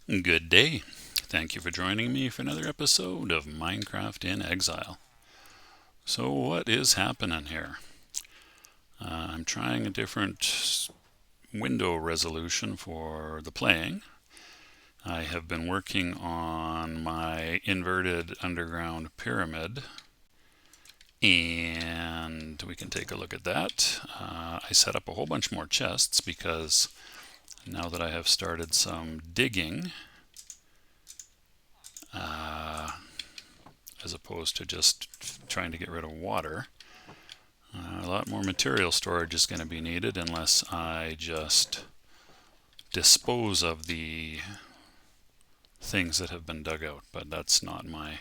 Good day. Thank you for joining me for another episode of Minecraft in Exile. So, what is happening here? I'm trying a different window resolution for the playing. I have been working on my inverted underground pyramid, and we can take a look at that. I set up a whole bunch more chests because now that I have started some digging, as opposed to just trying to get rid of water, a lot more material storage is going to be needed unless I just dispose of the things that have been dug out. But it's not my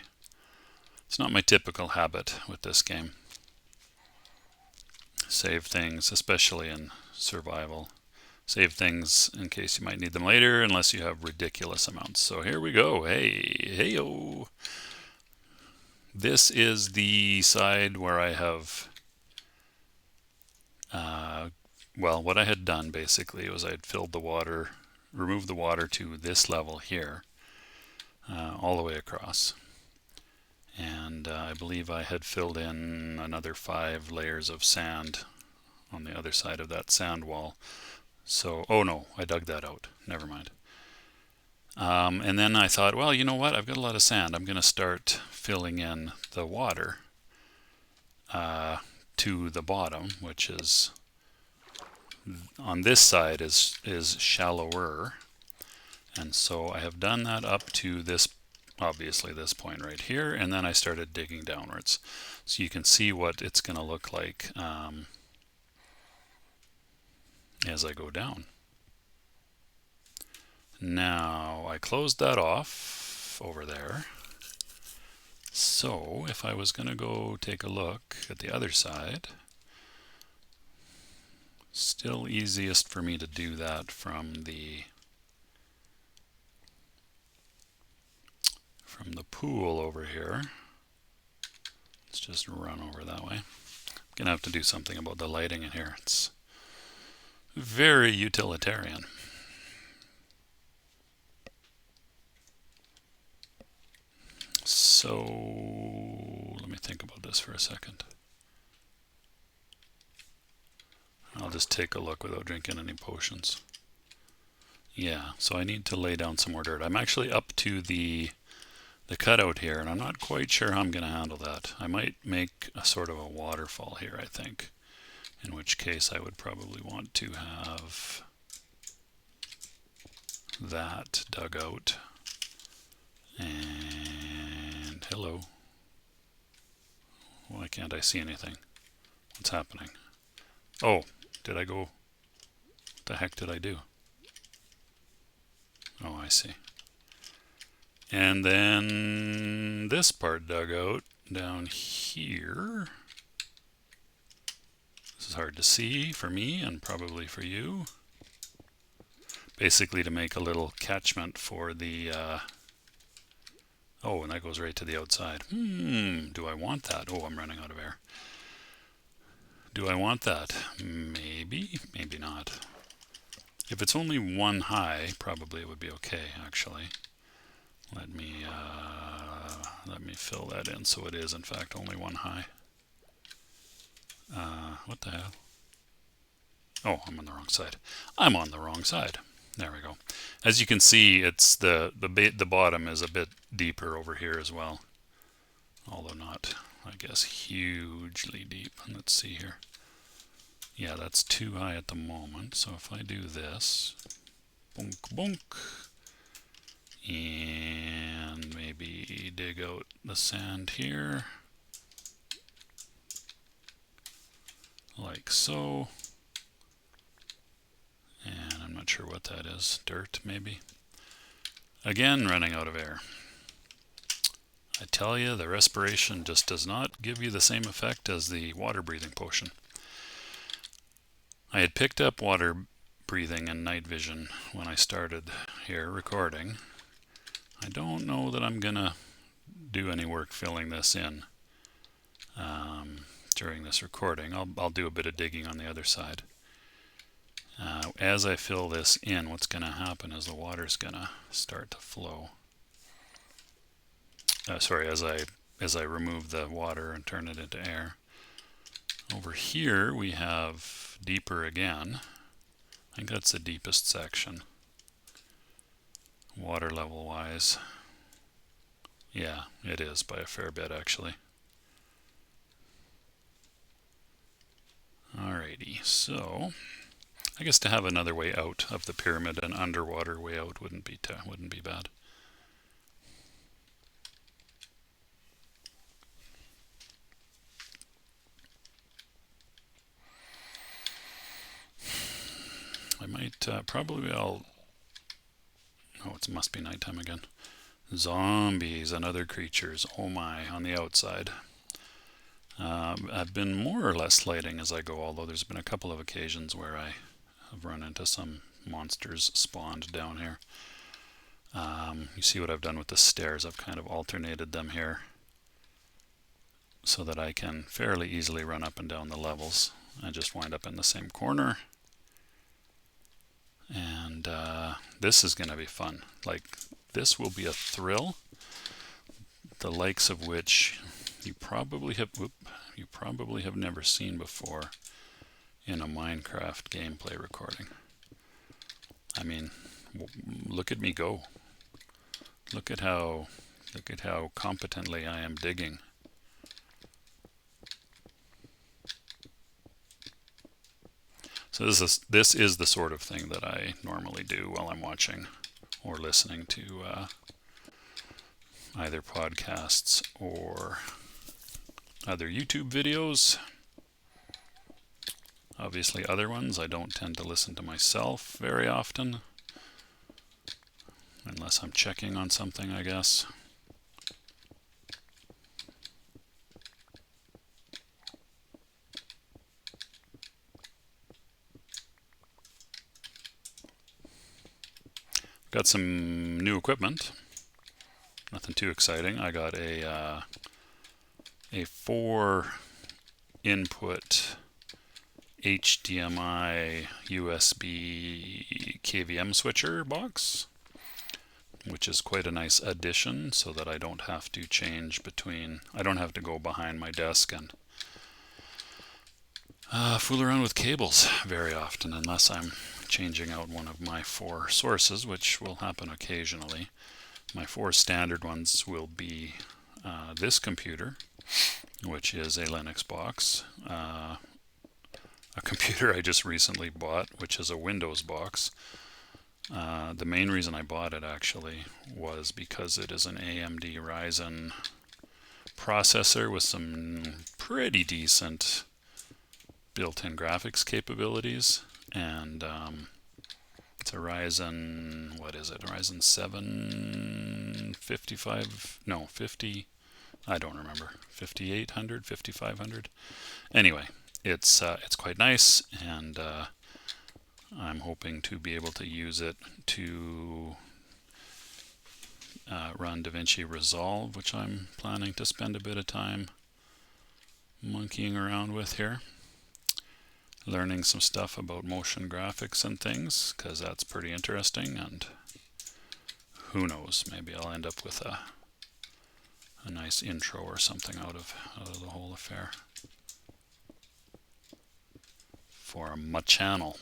typical habit with this game. Save things, especially in survival. Save things in case you might need them later, unless you have ridiculous amounts. So here we go. Hey-o. This is the side where I have well, what I had done basically was I had filled the water, removed the water to this level here, all the way across. And I believe I had filled in another 5 layers of sand on the other side of that sand wall. So, oh no, I dug that out. Never mind. And then I thought, well, you know what? I've got a lot of sand. I'm going to start filling in the water to the bottom, which is on this side is shallower, and so I have done that up to this, obviously this point right here, and then I started digging downwards, so you can see what it's going to look like as I go down. Now I closed that off over there, so if I was going to go take a look at the other side, still easiest for me to do that from the pool over here. Let's just run over that way. I'm gonna have to do something about the lighting in here. It's very utilitarian. So let me think about this for a second. I'll just take a look without drinking any potions. Yeah, so I need to lay down some more dirt. I'm actually up to the cutout here, and I'm not quite sure how I'm going to handle that. I might make a sort of a waterfall here, I think, in which case I would probably want to have that dug out. And hello. Why can't I see anything? What's happening? Oh, did I go? What the heck did I do? Oh, I see. And then this part dug out down here. This is hard to see for me and probably for you. Basically to make a little catchment for the oh, and that goes right to the outside. Do I want that? Oh, I'm running out of air. Do I want that? Maybe, maybe not. If it's only one high, probably it would be okay, actually. Let me fill that in so it is in fact only one high. What the hell? Oh, I'm on the wrong side. I'm on the wrong side. There we go. As you can see, it's the bottom is a bit deeper over here as well, although not, I guess, hugely deep. Let's see here. Yeah, that's too high at the moment. So if I do this, bonk bonk, and maybe dig out the sand here, like so. And I'm not sure what that is. Dirt, maybe. Again, running out of air. I tell you, the respiration just does not give you the same effect as the water breathing potion. I had picked up water breathing and night vision when I started here recording. I don't know that I'm gonna do any work filling this in during this recording. I'll do a bit of digging on the other side. As I fill this in, what's going to happen is the water's going to start to flow. Sorry, as I remove the water and turn it into air. Over here we have deeper again. I think that's the deepest section, water level wise. Yeah, it is by a fair bit actually. Alrighty, so I guess to have another way out of the pyramid, an underwater way out wouldn't be bad. I might probably oh, it must be nighttime again. Zombies and other creatures, oh my, on the outside. I've been more or less lighting as I go, although there's been a couple of occasions where I have run into some monsters spawned down here. You see what I've done with the stairs. I've kind of alternated them here so that I can fairly easily run up and down the levels and just wind up in the same corner. And this is going to be fun. Like, this will be a thrill, the likes of which you probably have never seen before in a Minecraft gameplay recording. I mean, look at me go. Look at how competently I am digging. So this is the sort of thing that I normally do while I'm watching or listening to either podcasts or other YouTube videos. Obviously other ones I don't tend to listen to myself very often, unless I'm checking on something, I guess. Got some new equipment. Nothing too exciting. I got a 4-input HDMI USB KVM switcher box, which is quite a nice addition, so that I don't have to change between. I don't have to go behind my desk and fool around with cables very often, unless I'm changing out one of my 4 sources, which will happen occasionally. My 4 standard ones will be this computer, which is a Linux box, a computer I just recently bought, which is a Windows box. The main reason I bought it actually was because it is an AMD Ryzen processor with some pretty decent built-in graphics capabilities, and it's a Ryzen, what is it, Ryzen 7 55, no 50, I don't remember, 5800, 5500. Anyway, it's quite nice, and I'm hoping to be able to use it to run DaVinci Resolve, which I'm planning to spend a bit of time monkeying around with here, learning some stuff about motion graphics and things, because that's pretty interesting, and who knows, maybe I'll end up with a nice intro or something out of the whole affair for my channel.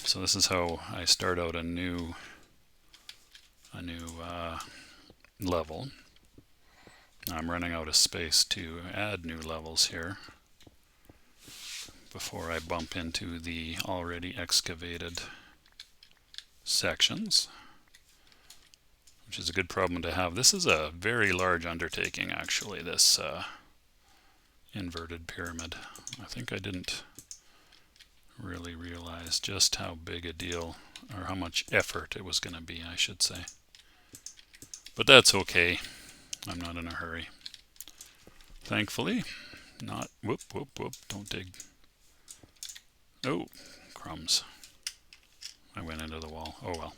So this is how I start out a new level. I'm running out of space to add new levels here before I bump into the already excavated sections, which is a good problem to have. This is a very large undertaking, actually, this inverted pyramid. I think I didn't really realize just how big a deal, or how much effort it was going to be, I should say. But that's okay. I'm not in a hurry. Thankfully, not. Whoop, whoop, whoop. Don't dig. Oh, crumbs. I went into the wall. Oh well.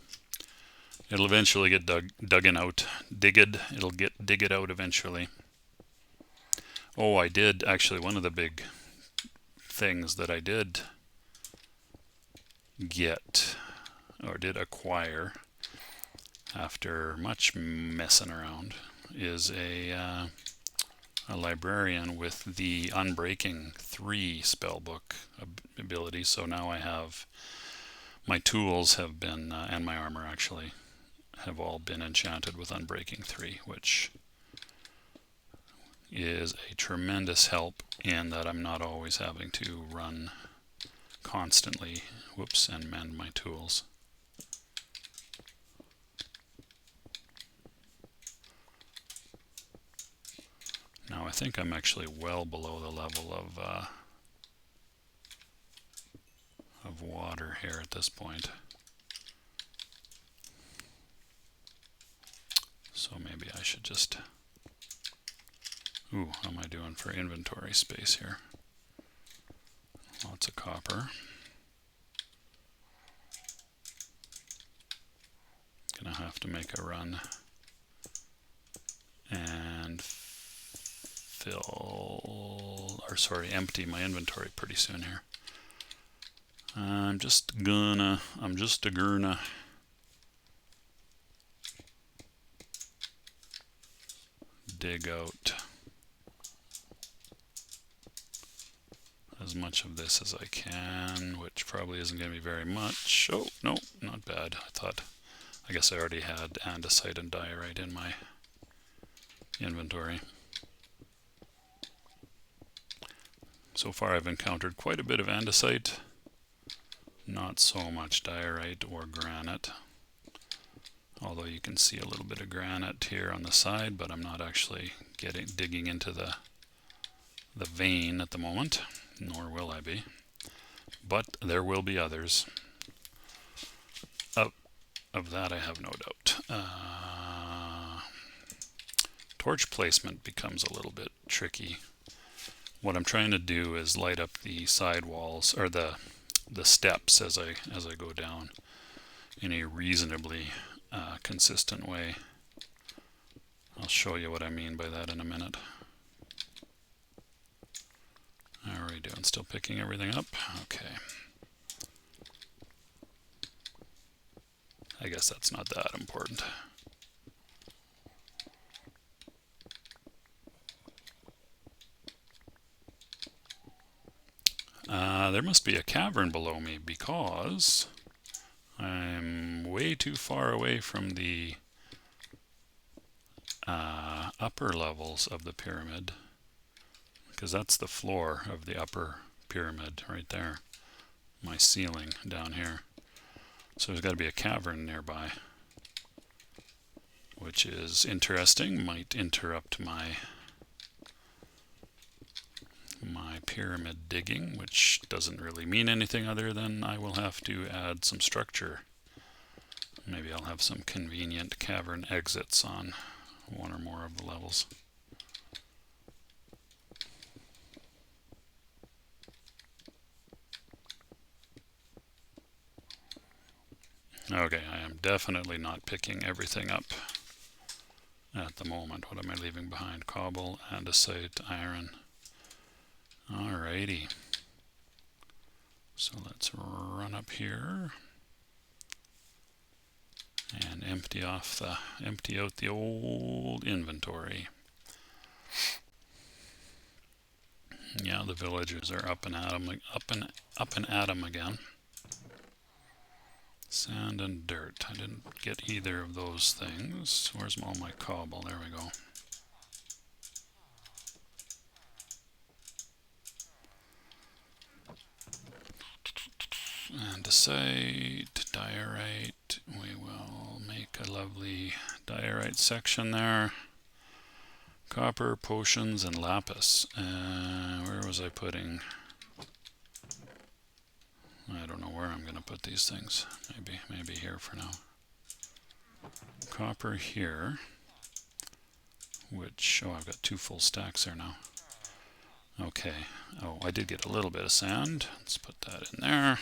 It'll eventually get dug out. It'll get dig it out eventually. Oh, I did actually. One of the big things that I did get or did acquire after much messing around is a librarian with the Unbreaking 3 spellbook ability. So now I have my tools have been, and my armor actually, have all been enchanted with Unbreaking 3, which is a tremendous help in that I'm not always having to run constantly, and mend my tools. Now I think I'm actually well below the level of water here at this point. So maybe I should just... Ooh, how am I doing for inventory space here? Lots of copper. Gonna have to make a run and empty my inventory pretty soon here. I'm just gonna dig out as much of this as I can, which probably isn't going to be very much. Oh, no, not bad. I guess I already had andesite and diorite in my inventory. So far I've encountered quite a bit of andesite, not so much diorite or granite. Although you can see a little bit of granite here on the side, but I'm not actually digging into the vein at the moment, nor will I be. But there will be others. Of that I have no doubt. Torch placement becomes a little bit tricky. What I'm trying to do is light up the side walls, or the steps as I go down in a reasonably consistent way. I'll show you what I mean by that in a minute. How are we doing? Still picking everything up? Okay. I guess that's not that important. There must be a cavern below me because I'm way too far away from the upper levels of the pyramid, because that's the floor of the upper pyramid right there, my ceiling down here. So there's got to be a cavern nearby, which is interesting. Might interrupt my pyramid digging, which doesn't really mean anything other than I will have to add some structure. Maybe I'll have some convenient cavern exits on one or more of the levels. Okay, I am definitely not picking everything up at the moment. What am I leaving behind? Cobble, andesite, iron. Alrighty. So let's run up here and empty out the old inventory. Yeah, the villagers are up and at 'em again. Sand and dirt. I didn't get either of those things. Where's all my cobble? There we go. Andesite, diorite. We will make a lovely diorite section there. Copper, potions, and lapis. Where was I putting? I don't know where I'm going to put these things. Maybe here for now. Copper here. Which, I've got 2 full stacks there now. Okay. I did get a little bit of sand. Let's put that in there.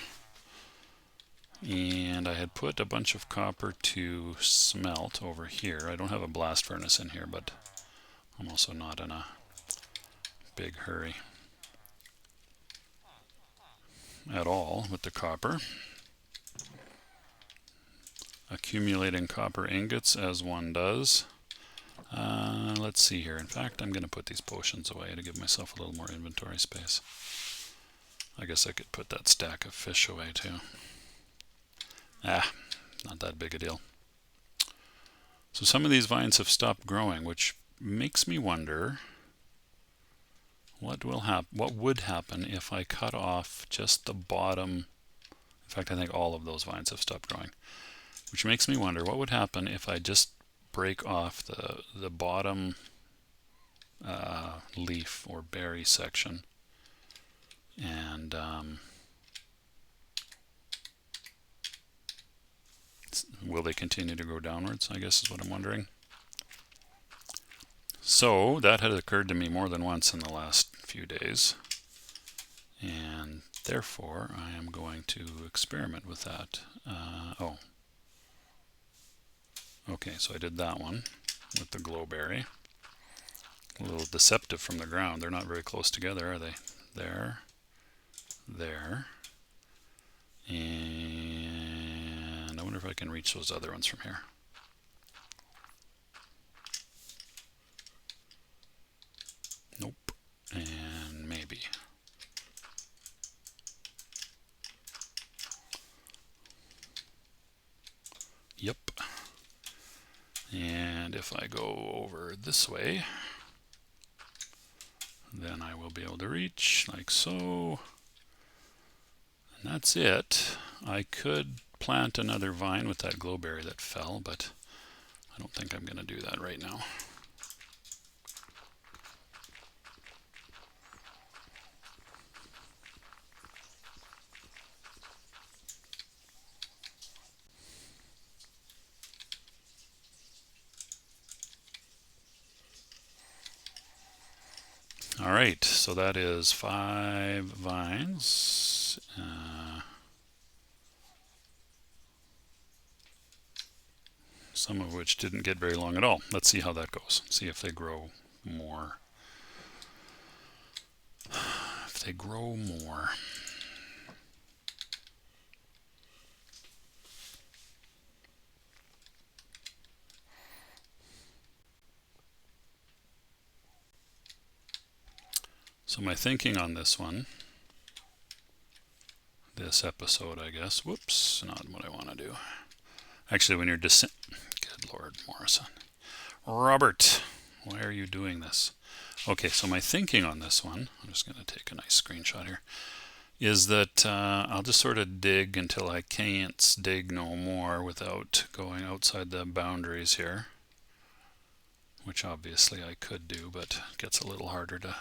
And I had put a bunch of copper to smelt over here. I don't have a blast furnace in here, but I'm also not in a big hurry. at all with the copper. Accumulating copper ingots as one does. Let's see here. In fact, I'm going to put these potions away to give myself a little more inventory space. I guess I could put that stack of fish away too. Not that big a deal. So some of these vines have stopped growing, which makes me wonder what would happen if I cut off just the bottom. In fact, I think all of those vines have stopped growing, which makes me wonder what would happen if I just break off the bottom leaf or berry section, and will they continue to grow downwards, I guess is what I'm wondering. So that had occurred to me more than once in the last few days, and therefore I am going to experiment with that. Okay, so I did that one with the glowberry. A little deceptive from the ground. They're not very close together, are they? There, there, and I wonder if I can reach those other ones from here. Nope, and maybe. Yep. And if I go over this way, then I will be able to reach like so. And that's it. I could plant another vine with that glowberry that fell, but I don't think I'm going to do that right now. All right, so that is 5 vines. Some of which didn't get very long at all. Let's see how that goes. See if they grow more. If they grow more. So my thinking on this one, this episode, I guess, whoops, not what I want to do. Actually, when you're good Lord, Morrison. Robert, why are you doing this? Okay, so my thinking on this one, I'm just going to take a nice screenshot here, is that I'll just sort of dig until I can't dig no more without going outside the boundaries here, which obviously I could do, but it gets a little harder to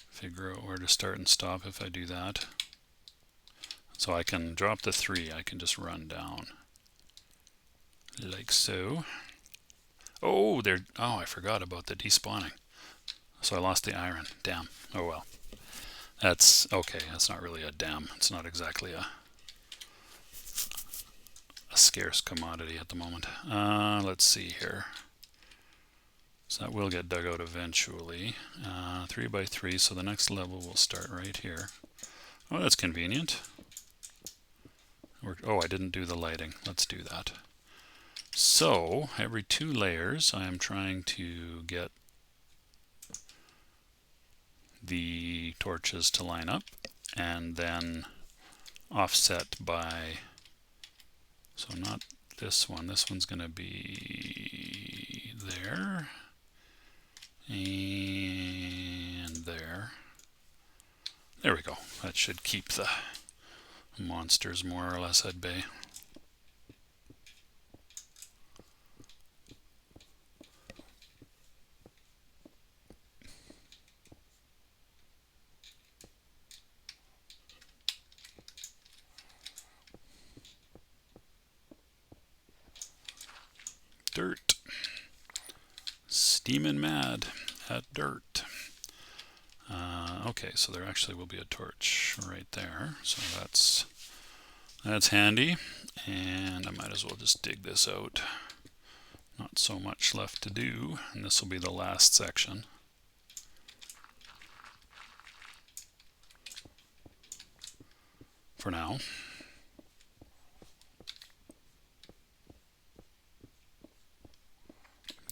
figure out where to start and stop if I do that. So I can drop the 3, I can just run down like so. Oh, I forgot about the despawning. So I lost the iron. Damn. Oh well. That's okay. That's not really a damn. It's not exactly a scarce commodity at the moment. Let's see here. So that will get dug out eventually. 3 by 3, so the next level will start right here. Oh, that's convenient. Oh, I didn't do the lighting. Let's do that. So, every 2 layers, I am trying to get the torches to line up, and then offset by, so not this one's going to be there, and there. There we go. That should keep the monsters more or less at bay. Dirt. Steamin' mad at dirt. Okay, so there actually will be a torch right there, so that's handy, and I might as well just dig this out. Not so much left to do, and this will be the last section. for now.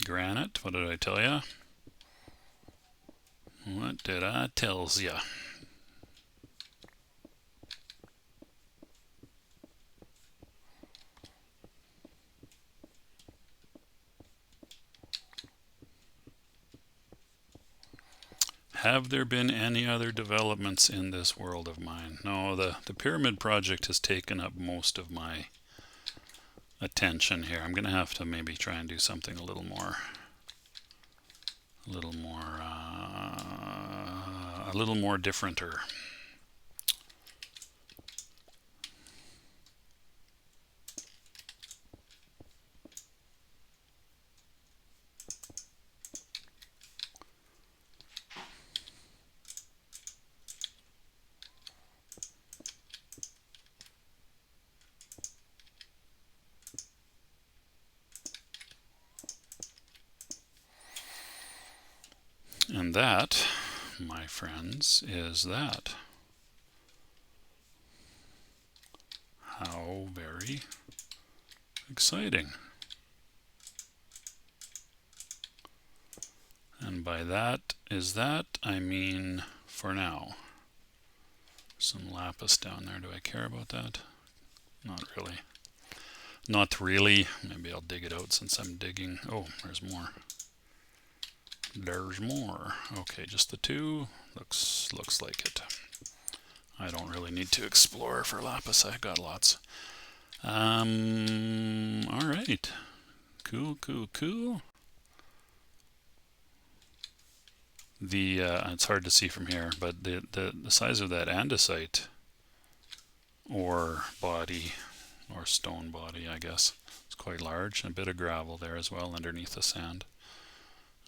Granite, what did I tell ya? What did I tells ya? Have there been any other developments in this world of mine? No, the pyramid project has taken up most of my attention here. I'm gonna have to maybe try and do something a little more differenter. And that, my friends, is that. How very exciting. And by that is that, I mean for now. Some lapis down there. Do I care about that? Not really. Not really. Maybe I'll dig it out since I'm digging. Oh, there's more. There's more. Okay, just the two. Looks like it. I don't really need to explore for lapis. I got lots. All right. Cool. The it's hard to see from here, but the size of that andesite ore body or stone body, I guess, it's quite large. A bit of gravel there as well underneath the sand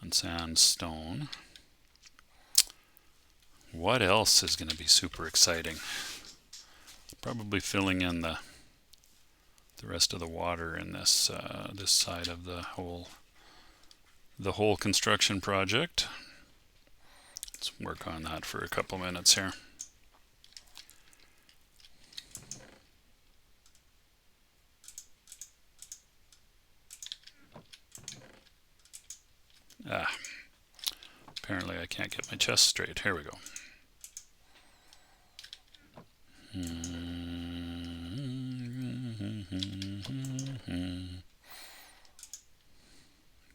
and sandstone. What else is going to be super exciting? Probably filling in the rest of the water in this this side of the whole construction project. Let's work on that for a couple minutes here. Apparently I can't get my chest straight. Here we go.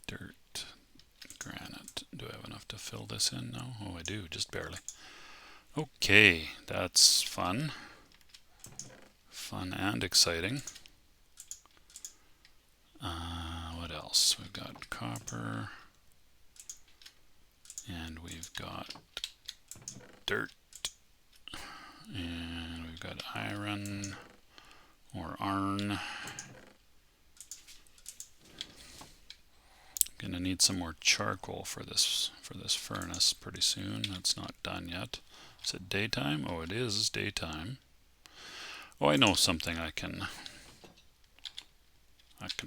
Dirt, granite. Do I have enough to fill this in now? Oh, I do, just barely. Okay, that's fun. Fun and exciting. What else? We've got copper. And we've got dirt. And we've got iron or iron. Gonna need some more charcoal for this furnace pretty soon. That's not done yet. Is it daytime? Oh, it is daytime. Oh, I know something I can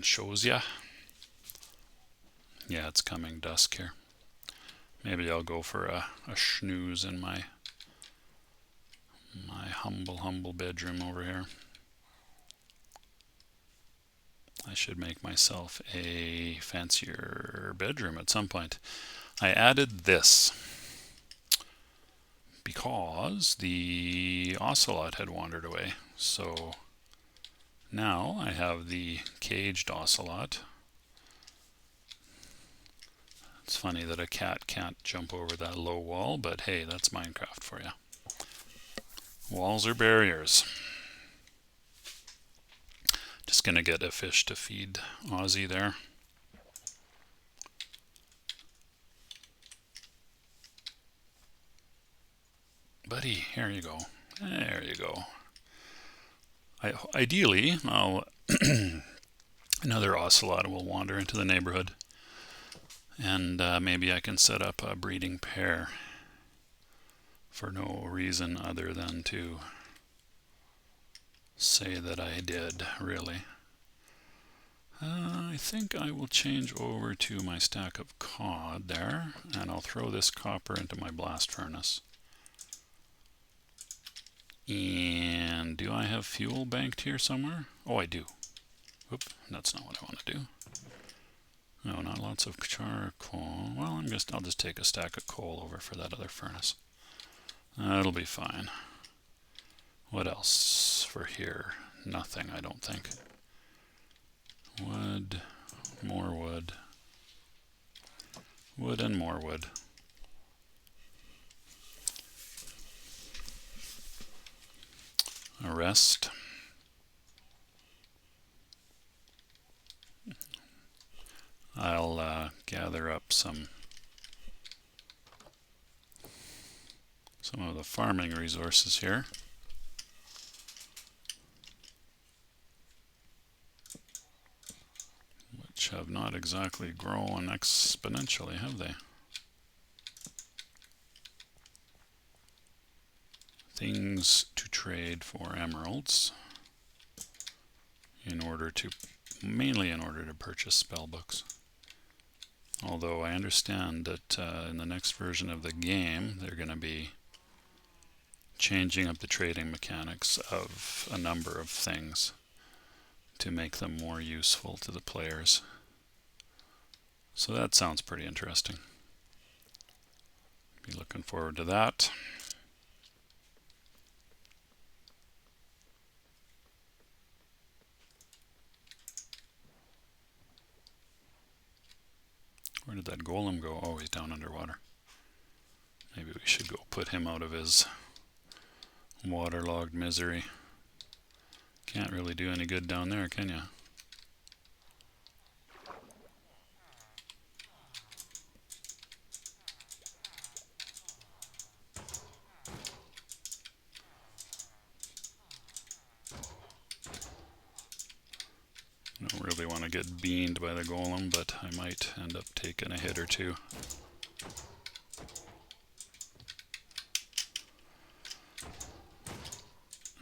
shows ya. Yeah, it's coming dusk here. Maybe I'll go for a snooze in my humble bedroom over here. I should make myself a fancier bedroom at some point. I added this because the ocelot had wandered away. So now I have the caged ocelot. It's funny that a cat can't jump over that low wall, but hey, that's Minecraft for you. Walls are barriers. Just gonna get a fish to feed Ozzy there. Buddy, here you go. There you go. Ideally, another ocelot will wander into the neighborhood, and maybe I can set up a breeding pair for no reason other than to say that I did, really. I think I will change over to my stack of cod there, and I'll throw this copper into my blast furnace. And do I have fuel banked here somewhere? Oh, I do. Whoop, that's not what I want to do. No, not lots of charcoal. Well, I'll just take a stack of coal over for that other furnace. That'll be fine. What else for here? Nothing, I don't think. Wood, more wood. Wood and more wood. A rest. I'll gather up some of the farming resources here. Which have not exactly grown exponentially, have they? Things to trade for emeralds mainly in order to purchase spell books. Although I understand that in the next version of the game they're going to be changing up the trading mechanics of a number of things to make them more useful to the players. So that sounds pretty interesting. Be looking forward to that. Where did that golem go? Oh, he's down underwater. Maybe we should go put him out of his waterlogged misery. Can't really do any good down there, can you? I don't really want to get beamed by the golem, but I might end up taking a hit or two.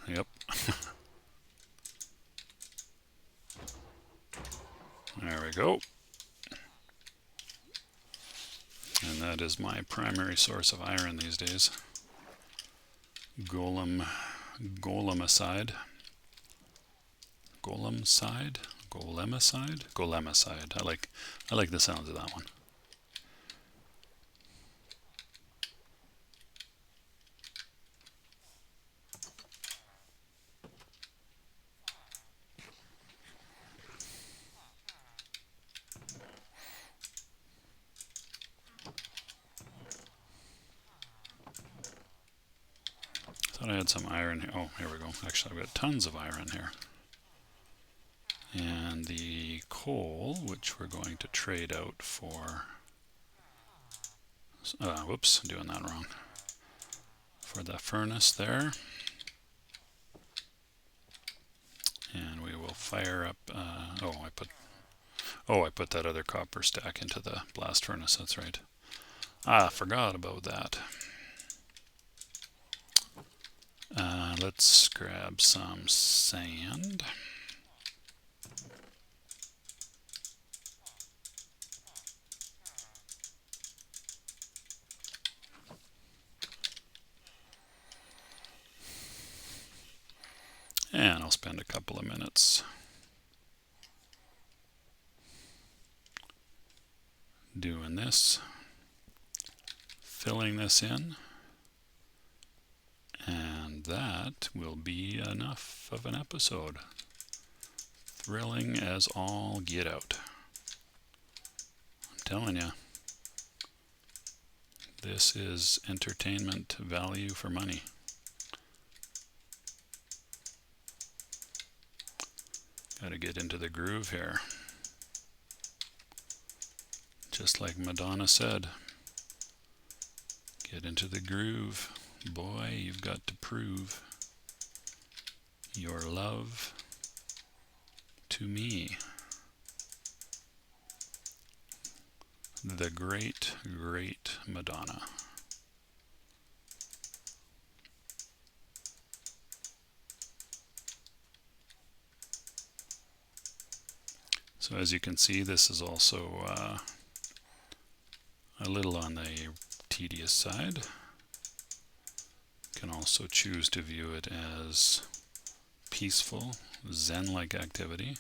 Yep. There we go. And that is my primary source of iron these days. Golemicide. Golemicide? Golemicide. I like the sounds of that one. Thought I had some iron here. Oh, here we go. Actually, I've got tons of iron here. And the coal, which we're going to trade out for... whoops, doing that wrong. For the furnace there. And we will fire up... I put that other copper stack into the blast furnace, that's right. I forgot about that. Let's grab some sand. And I'll spend a couple of minutes doing this, filling this in. And that will be enough of an episode. Thrilling as all get out. I'm telling you, this is entertainment value for money. Gotta get into the groove here. Just like Madonna said, get into the groove. Boy, you've got to prove your love to me. The great, great Madonna. So as you can see, this is also a little on the tedious side. You can also choose to view it as peaceful, zen-like activity,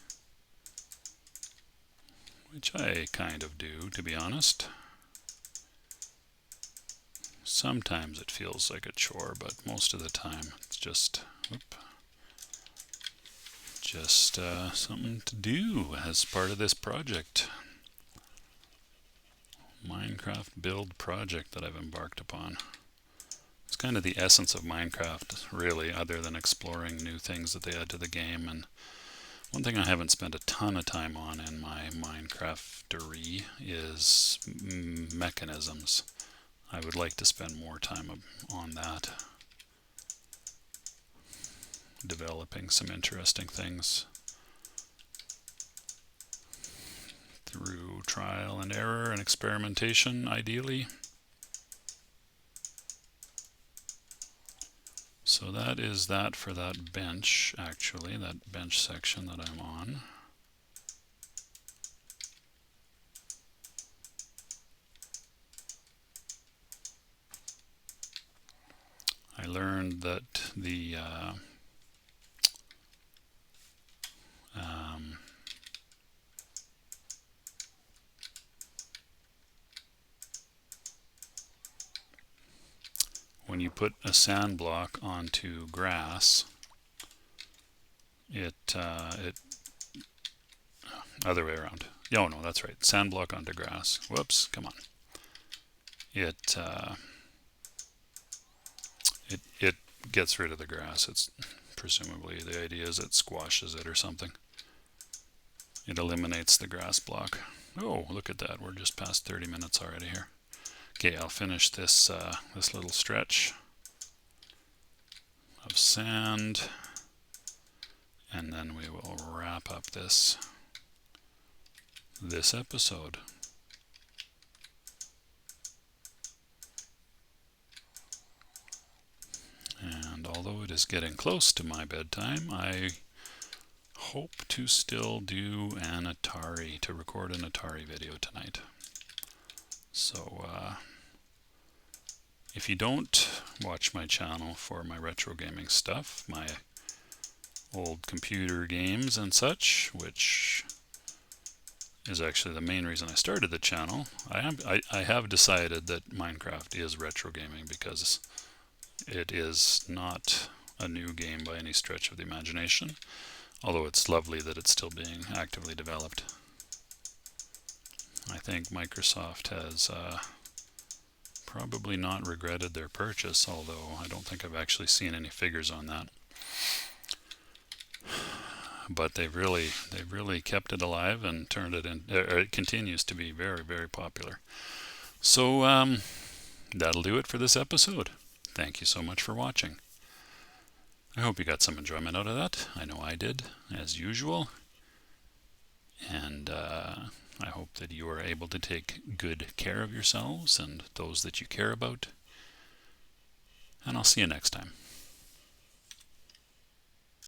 which I kind of do, to be honest. Sometimes it feels like a chore, but most of the time it's just something to do as part of this project. Minecraft build project that I've embarked upon. It's kind of the essence of Minecraft, really, other than exploring new things that they add to the game. And one thing I haven't spent a ton of time on in my Minecraftery is mechanisms. I would like to spend more time on that, developing some interesting things through trial and error and experimentation, ideally. So that is that for that bench, actually, that bench section that I'm on. I learned that the when you put a sand block onto grass, it other way around. Oh no, that's right. Sand block onto grass. Whoops, come on. It gets rid of the grass. It's presumably the idea is it squashes it or something. It eliminates the grass block. Oh, look at that. We're just past 30 minutes already here. Okay, I'll finish this this little stretch of sand, and then we will wrap up this episode. And although it is getting close to my bedtime, I hope to still do an Atari, to record an Atari video tonight. So if you don't watch my channel for my retro gaming stuff, my old computer games and such, which is actually the main reason I started the channel, I have decided that Minecraft is retro gaming because it is not a new game by any stretch of the imagination, although it's lovely that it's still being actively developed. I think Microsoft has probably not regretted their purchase, although I don't think I've actually seen any figures on that. But they've really kept it alive and turned it in. It continues to be very, very popular. So that'll do it for this episode. Thank you so much for watching. I hope you got some enjoyment out of that. I know I did, as usual. And I hope that you are able to take good care of yourselves and those that you care about. And I'll see you next time.